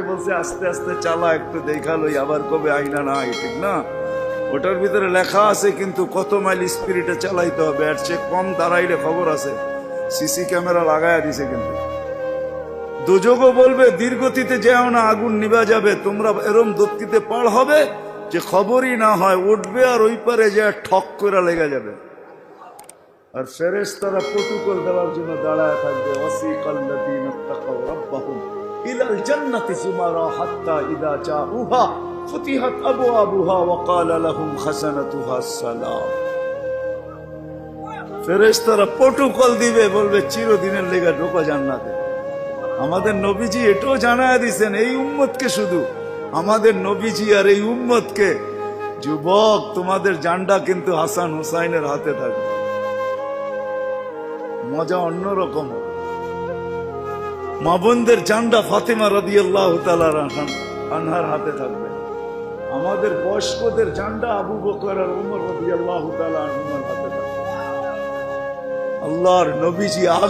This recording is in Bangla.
বলছে আস্তে আস্তে চালা, একটু দেখালো, আবার কবে আইনা নাই, ঠিক না? ওটার ভিতরে লেখা আছে কিন্তু কত মাইল স্পিরিটে চালাইতে হবে, এর চেয়ে কম দাঁড়াইলে খবর আছে। সিসি ক্যামেরা লাগায়া দিছে কিন্তু। দুযোগও বলবে দীর্ঘতিতে যেও না, আগুন নিভা যাবে, তোমরা এরম দত্তিতে পার হবে যে খবরই না হয়, উঠবে আর ওই পারে যে ঠক করে লেগে যাবে। আর ফেরেশতারা প্রটোকল দেওয়ার জন্য দাঁড়ায় থাকবে। ওয়াসিকাল্লাযীনা তাকাউ রাব্বাহুম ইলাল জান্নাতি যুমারা হাত্তা ইযা জাউহা ফুতিহাত আবওয়াবুহা ওয়া ক্বালা লাহুম খাযানাতুহা আসসালাম। ফেরেশতারা প্রটোকল দিবে, বলবে চিরদিনের লেগে ঢোকো জান্নাতে। আমাদের নবীজি এটাও জানায় দিয়েছেন এই উম্মতকে, শুধু আমাদের নবীজি আর এই উম্মতকে, যুবক তোমাদের জান্ডা কিন্তু হাসান হুসাইনের হাতে থাকবে। মজা অন্যরকম। মা বোনদের জান্ডা ফাতেমা রাদিয়াল্লাহু তাআলা আনহার হাতে থাকবে। আমাদের বয়স্কদের জান্ডা আবু বকর আর উমর রাদিয়াল্লাহু তাআলা আনহুর হাতে থাকবে। আল্লাহর নবীজি